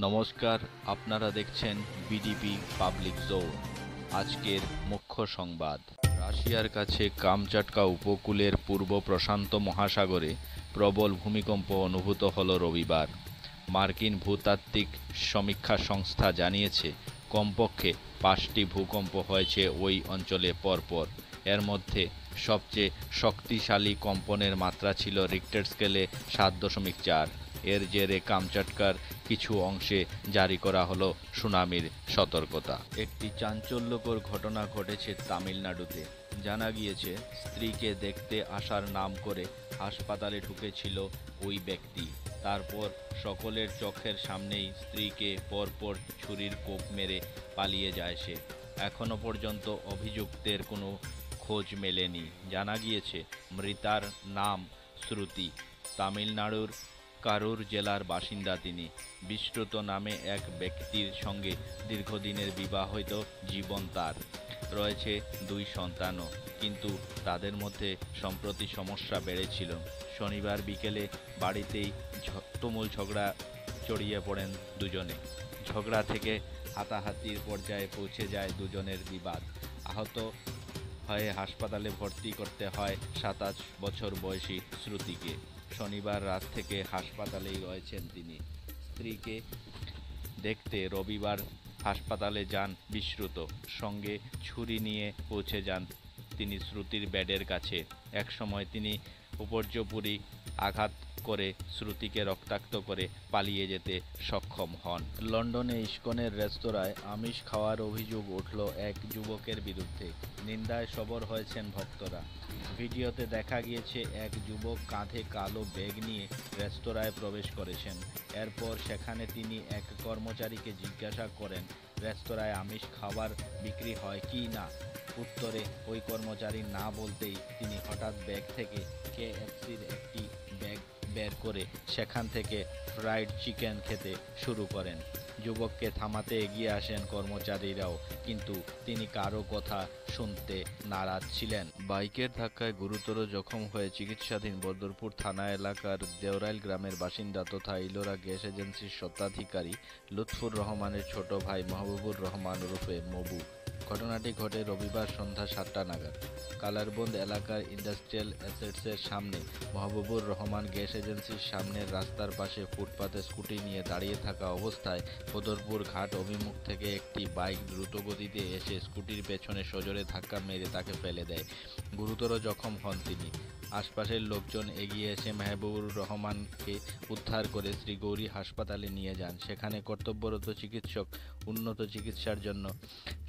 নমস্কার, আপনারা দেখছেন বিডিপি পাবলিক জোন। আজকের মুখ্য সংবাদ। রাশিয়ার কাছে কামচাটকা উপকূলের পূর্ব প্রশান্ত মহাসাগরে প্রবল ভূমিকম্প অনুভূত হল রবিবার। মার্কিন ভূতাত্ত্বিক সমীক্ষা সংস্থা জানিয়েছে কমপক্ষে 5টি ভূকম্প হয়েছে ওই অঞ্চলে পরপর। এর মধ্যে সবচেয়ে শক্তিশালী কম্পনের মাত্রা ছিল রিক্টার স্কেলে 7.4। এর জেরে কামচাটকার কিছু অংশে জারি করা হলো সুনামির সতর্কতা। একটি চাঞ্চল্যকর ঘটনা ঘটেছে তামিলনাড়ুতে। জানা গিয়েছে, স্ত্রীকে দেখতে আসার নাম করে হাসপাতালে ঢুকেছিল ওই ব্যক্তি। তারপর সকলের চোখের সামনেই স্ত্রীকে পরপর ছুরির কোপ মেরে পালিয়ে যায় সে। এখনো পর্যন্ত অভিযুক্তের কোনো খোঁজ মেলেনি। জানা গিয়েছে, মৃতার নাম শ্রুতি। তামিলনাড়ুর কারুর জেলার বাসিন্দা তিনি। বিশ্রুত নামে এক ব্যক্তির সঙ্গে দীর্ঘদিনের বিবাহিত জীবন তার। রয়েছে 2 সন্তানও, কিন্তু তাদের মধ্যে সম্প্রতি সমস্যা বেড়েছিল। শনিবার বিকেলে বাড়িতেই তুমুল ঝগড়া জড়িয়ে পড়েন দুজনে। ঝগড়া থেকে হাতাহাতির পর্যায়ে পৌঁছে যায় দুজনের বিবাদ। আহত হয়ে হাসপাতালে ভর্তি করতে হয় 27 বছর বয়সী শ্রুতিকে। শনিবার রাত থেকে হাসপাতালেই রয়েছেন তিনি। স্ত্রীকে দেখতে রবিবার হাসপাতালে যান বিশ্রুত। সঙ্গে ছুরি নিয়ে পৌঁছে যান তিনি শ্রুতির বেডের কাছে। একসময় তিনি উপর্যুপরি আঘাত করে শ্রুতিকে রক্তাক্ত করে পালিয়ে যেতে সক্ষম হন। লন্ডনে ইস্কনের রেস্তোরাঁয় আমিষ খাওয়ার অভিযোগ উঠল এক যুবকের বিরুদ্ধে। নিন্দায় সরব হয়েছেন ভক্তরা। ভিডিওতে দেখা গিয়েছে, এক যুবক কাঁধে কালো ব্যাগ নিয়ে রেস্তোরাঁয় প্রবেশ করেছেন। এরপর সেখানে তিনি এক কর্মচারীকে জিজ্ঞাসা করেন, রেস্তোরাঁয় আমিষ খাবার বিক্রি হয় কি না। উত্তরে ওই কর্মচারী না বলতেই তিনি হঠাৎ ব্যাগ থেকে KFCর একটি ব্যাগ বের করে সেখান থেকে ফ্রাইড চিকেন খেতে শুরু করেন। যুবককে থামাতে এগিয়ে আসেন কর্মচারীরাও, কিন্তু তিনি কারো কথা শুনতে নারাজ ছিলেন। বাইকের ধাক্কায় গুরুতর জখম হয়ে চিকিৎসাধীন বদরপুর থানা এলাকার দেওরাইল গ্রামের বাসিন্দা তথা ইলোরা গ্যাস এজেন্সির স্বত্বাধিকারী লুৎফুর রহমানের ছোট ভাই মাহবুবুর রহমান ওরফে মবু। ঘটনাটি ঘটে রবিবার সন্ধ্যা 7টা নাগাদ। কালারবন্দ এলাকার ইন্ডাস্ট্রিয়াল অ্যাসেটসের সামনে মাহবুবুর রহমান গ্যাস এজেন্সির সামনের রাস্তার পাশে ফুটপাতে স্কুটি নিয়ে দাঁড়িয়ে থাকা অবস্থায় বদরপুর ঘাট অভিমুখ থেকে একটি বাইক দ্রুতগতিতে এসে স্কুটির পেছনে সজোরে ধাক্কা মেরে তাকে ফেলে দেয়। গুরুতর জখম হন তিনি। আশপাশের লোকজন এগিয়ে এসে মাহবুবুর রহমানকে উদ্ধার করে শ্রীগৌরী হাসপাতালে নিয়ে যান। সেখানে কর্তব্যরত চিকিৎসক উন্নত চিকিৎসার জন্য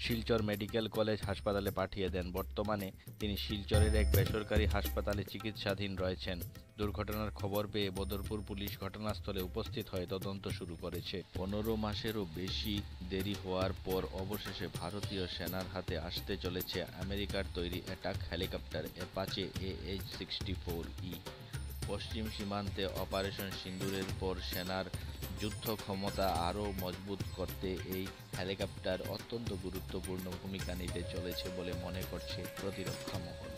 শিলচর মেডিকেল কলেজ হাসপাতালে পাঠিয়ে দেন। বর্তমানে তিনি শিলচরের এক বেসরকারি হাসপাতালে চিকিৎসাধীন রয়েছেন। দুর্ঘটনার খবর পেয়ে বদরপুর পুলিশ ঘটনাস্থলে উপস্থিত হয়ে তদন্ত শুরু করেছে। 15 মাসেরও বেশি দেরি হওয়ার পর অবশেষে ভারতীয় সেনার হাতে আসতে চলেছে আমেরিকার তৈরি অ্যাটাক হেলিকপ্টার অ্যাপাচে AH-64E। পশ্চিম সীমান্তে অপারেশন সিন্দুরের পর সেনার যুদ্ধ ক্ষমতা আরও মজবুত করতে এই হেলিকপ্টার অত্যন্ত গুরুত্বপূর্ণ ভূমিকা নিতে চলেছে বলে মনে করছে প্রতিরক্ষা মহল।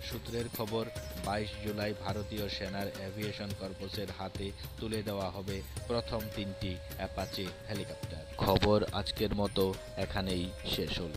সূত্রের খবর, 22 জুলাই ভারতীয় সেনার এভিয়েশন কর্পসের হাতে তুলে দেওয়া হবে প্রথম 3টি অ্যাপাচে হেলিকপ্টার। খবর আজকের মতো এখানেই শেষ হল।